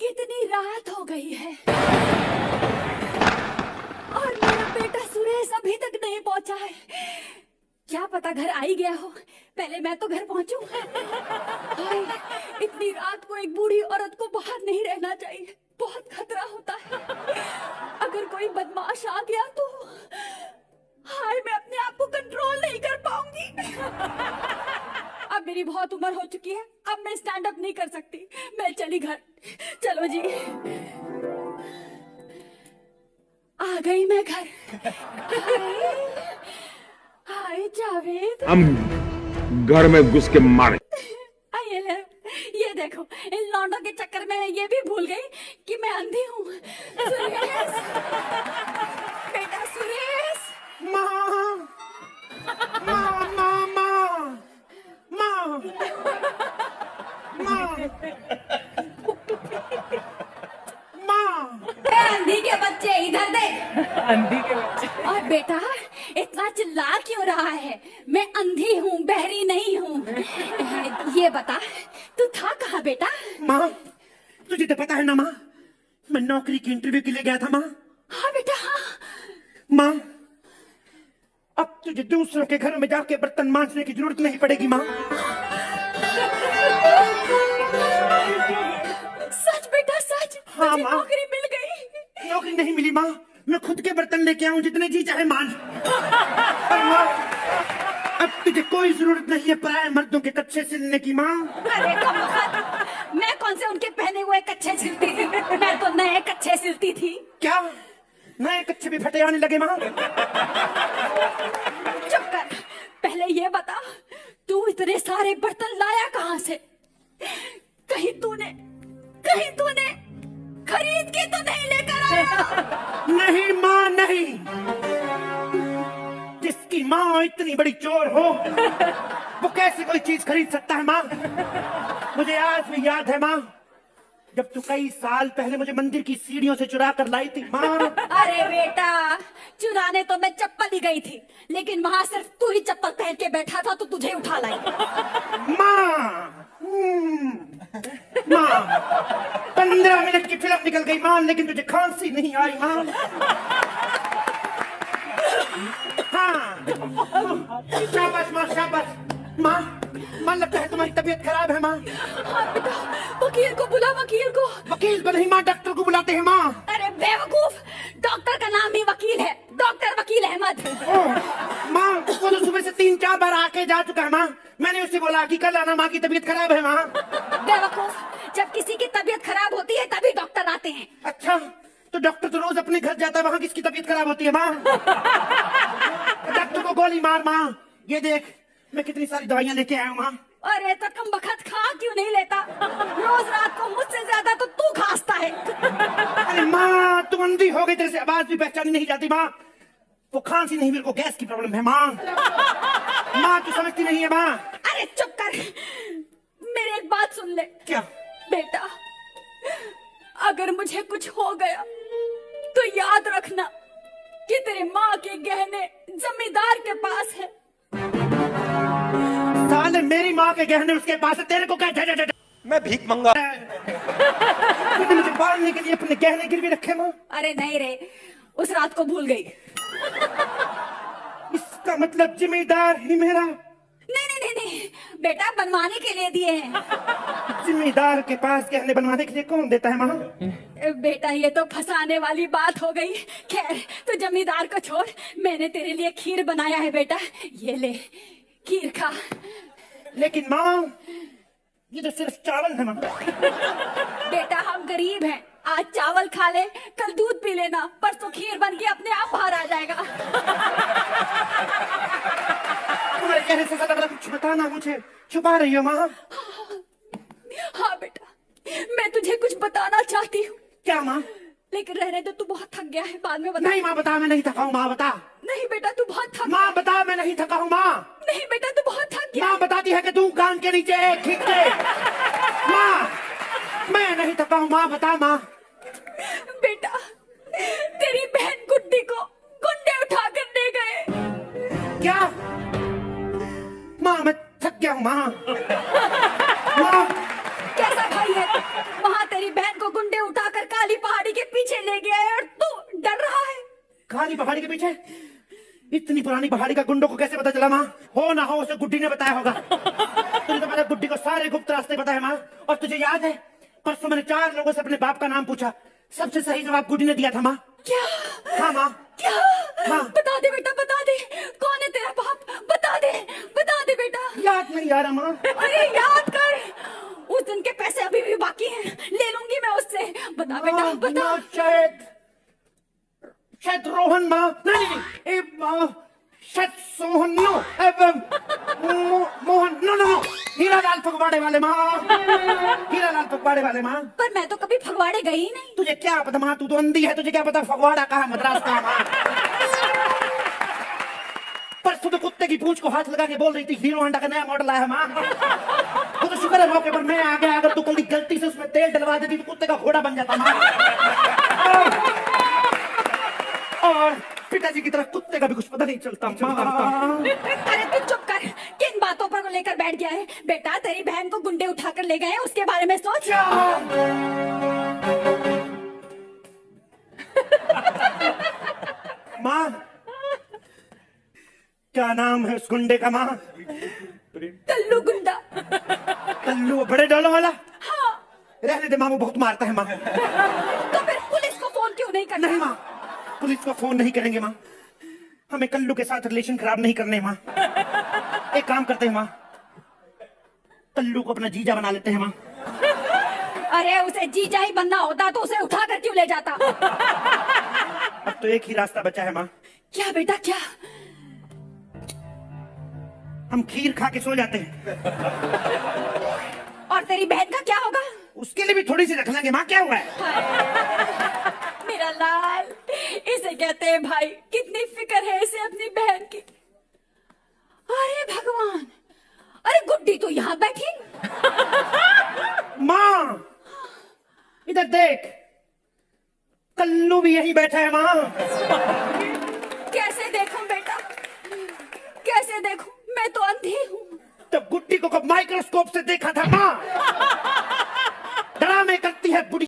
इतनी रात हो गई है और मेरा बेटा सुरेश अभी तक नहीं पहुंचा है। क्या पता घर आ ही गया हो। पहले मैं तो घर पहुंचूं। हाय, इतनी रात को एक बूढ़ी औरत को बाहर नहीं रहना चाहिए, बहुत खतरा होता है। अगर कोई बदमाश आ गया तो हाय, मैं अपने आप को कंट्रोल नहीं कर पाऊंगी। अब मेरी बहुत उम्र हो चुकी है, अब मैं स्टैंड अप नहीं कर सकती। मैं चली घर। चलो जी, आ गई मैं घर। हाय जावेद, हम घर में घुस के मारे। आइए ले, ये देखो, इन लौंडों के चक्कर में मैं ये भी भूल गई कि मैं अंधी हूँ। सुरेश, बेटा सुरेश। माँ, माँ, माँ, माँ, माँ, माँ, माँ। अंधी के बच्चे इधर देख। अंधी के बच्चे। और बेटा इतना चिल्ला क्यों रहा है? मैं अंधी हूँ, बहरी नहीं हूँ। ये बता, तू था कहाँ बेटा? माँ, तुझे तो पता है ना माँ, मैं नौकरी की इंटरव्यू के लिए गया था माँ। हाँ बेटा हाँ। माँ, अब तुझे दूसरों के घर में जाके बर्तन मांजने की जरूरत नहीं पड़ेगी माँ। सच बेटा सच? हाँ तुझे माँ, नौकरी मिल गई? नौकरी नहीं मिली माँ, मैं खुद के बर्तन लेके आऊं जितने जी चाहे मांझ। और माँ, अब तुझे कोई जरूरत नहीं है पराये मर्दों के कच्छे सिलने की माँ। अरे कम, मैं कौन से उनके पहने हुए कच्छे सिलती थी? मैं तो नए कच्छे सिलती थी। क्या नए कच्छे भी फटे आने लगे माँ? चुप कर, पहले ये बता, तू इतने सारे बर्तन लाया कहाँ से? कहीं तूने खरीद के तो नहीं लेकर आया? नहीं माँ नहीं, जिसकी माँ इतनी बड़ी चोर हो वो कैसे कोई चीज खरीद सकता है माँ? मुझे आज भी याद है माँ, जब तू कई साल पहले मुझे मंदिर की सीढ़ियों से चुरा कर लाई थी माँ। अरे बेटा, चुराने तो मैं चप्पल ही गई थी, लेकिन वहाँ सिर्फ तू ही चप्पल पहन के बैठा था तो तुझे उठा लाई। माँ, माँ, 15 मिनट की फिल्म निकल गई माँ, लेकिन तुझे खांसी नहीं आई माँ। हाँ, शाबाश माँ, शाबाश माँ। माँ, लगता है तुम्हारी तबीयत खराब है माँ। हाँ बेटा, वकील को बुला, वकील को। वकील को नहीं माँ, डॉक्टर को बुलाते हैं माँ। अरे बेवकूफ, डॉक्टर का नाम ही वकील है, डॉक्टर वकील अहमद। माँ, वो तो सुबह से 3-4 बार आके जा चुका है माँ। मैंने उससे बोला कि कल आना, माँ की तबीयत खराब है माँ। बेवकूफ, जब किसी की तबीयत खराब होती है तभी डॉक्टर आते हैं। अच्छा, तो डॉक्टर तो रोज अपने घर जाता है, वहाँ किसकी तबीयत खराब होती है माँ? डॉक्टर को गोली मार माँ। ये देख, मैं कितनी सारी दवाइयाँ लेके आया हूँ माँ। अरे तो कम बखत खा क्यों नहीं लेता? रोज रात को मुझसे ज्यादा तो तू खांसता है। अरे माँ, तू अंधी हो गई, तेरे से आवाज भी पहचानी नहीं जाती माँ। वो खांसी नहीं, मेरे को गैस की प्रॉब्लम है माँ। माँ, तू समझती नहीं है माँ। अरे चुप कर, मेरी एक बात सुन ले। क्या? बेटा, अगर मुझे कुछ हो गया तो याद रखना कि तेरे माँ के गहने जमींदार के पास है। साले, मेरी माँ के गहने उसके पास है, तेरे को क्या? मैं भीख मंगा। तूने मुझे बांधने के लिए अपने गहने गिरवी रखे माँ? अरे नहीं रे, उस रात को भूल गई। इसका मतलब जिम्मेदार ही मेरा? नहीं नहीं नहीं नहीं बेटा, बनवाने के लिए दिए हैं। जिम्मेदार के पास गहने बनवाने के लिए कौन देता है माँ? बेटा, ये तो फंसाने वाली बात हो गई। खैर, तो जमींदार को छोड़, मैंने तेरे लिए खीर बनाया है बेटा, ये ले खीर खा। लेकिन माँ, ये तो सिर्फ चावल है माँ। बेटा, हम गरीब हैं, आज चावल खा ले, कल दूध पी लेना, परसों खीर बन के अपने आप बाहर आ जाएगा। तुम्हारे कहने से ज्यादा कुछ बताना मुझे छुपा रही हो माँ? हाँ बेटा, मैं तुझे कुछ बताना चाहती हूँ। क्या माँ? लेकिन रहने दो, तू बहुत थक गया है, बाद में बता। नहीं माँ, बता, मैं नहीं थका हूँ माँ, बता। नहीं बेटा, तू बहुत थक। माँ बता, मैं नहीं थका हूँ माँ। नहीं बेटा, तू बहुत थक गया। माँ बताती है कि तू कान के नीचे एक खींच दे। माँ, मैं नहीं थका हूँ माँ, बता माँ। बेटा, तेरी बहन गुड्डी को गुंडे उठा कर ले गए। क्या? माँ, मैं थक गया हूँ माँ। माँ, कैसा भाई है? वहाँ तेरी बहन को गुंडे पहाड़ी के पीछे? इतनी पुरानी पहाड़ी का गुंडों को कैसे पता चला माँ? हो ना हो उसे गुड्डी ने बताया होगा। तुझे तो पता गुड्डी को सारे गुप्त रास्ते पता है माँ। और तुझे याद है परसों मैंने 4 लोगों से अपने बाप का नाम पूछा, सबसे सही जवाब गुड्डी ने दिया था माँ। क्या? हाँ माँ। क्या? हाँ। बता दे बेटा, बता दे, कौन है तेरा बाप? बता दे बेटा। याद नहीं आ रहा माँ। अरे याद कर, उस दिन के पैसे अभी भी बाकी हैं, ले लूंगी मैं उससे। बता बेटा, बता। शायद रोहन माँ, नहीं शायद सोहन, नो मोहन, नो हीरालाल फगवाड़े वाले माँ, हीरालाल फगवाड़े वाले माँ। पर मैं तो कभी फगवाड़े गई ही नहीं। तुझे क्या पता माँ, तू तो अंधी है, तुझे क्या पता फगवाड़ा कहाँ मद्रास कहाँ माँ। परसों तो कुत्ते की पूंछ को हाथ लगा के बोल रही थी हीरो होंडा का नया मॉडल आया माँ। वो तो शुक्र है मौके पर मैं आ गया, अगर तू कल गलती से उसमें तेल डलवा देती तो कुत्ते का घोड़ा बन जाता माँ। और पिताजी की तरह कुत्ते का भी कुछ पता नहीं चलता। अरे तू चुप कर, किन बातों पर लेकर बैठ गया है? बेटा तेरी बहन को गुंडे उठाकर ले गए, उसके बारे में सोच। माँ क्या नाम है उस गुंडे का माँ? कल्लू गुंडा। कल्लू बड़े डोलों वाला? हाँ। रहने दे माँ, वो बहुत मारता है माँ। तो फिर पुलिस को फोन क्यों नहीं करना? नहीं माँ, पुलिस को फोन नहीं करेंगे माँ, हमें कल्लू के साथ रिलेशन खराब नहीं करने माँ। एक काम करते हैं माँ, कल्लू को अपना जीजा बना लेते हैं माँ। अरे उसे जीजा ही बनना होता तो उसे उठा कर क्यों ले जाता? अब तो एक ही रास्ता बचा है माँ। क्या बेटा, क्या? हम खीर खा के सो जाते हैं। और तेरी बहन का क्या होगा? उसके लिए भी थोड़ी सी रख लेंगे माँ, क्या हुआ है? मेरा लाल, इसे कहते हैं भाई, कितनी फिक्र है इसे अपनी बहन की। अरे भगवान, अरे गुड्डी तो यहाँ बैठी। माँ इधर देख, कल्लू भी यहीं बैठा है माँ। कैसे देखूं बेटा, कैसे देखूं? मैं तो अंधी हूँ। तो गुड्डी को कब माइक्रोस्कोप से देखा था माँ? ड्रामे करती है बुढ़ी।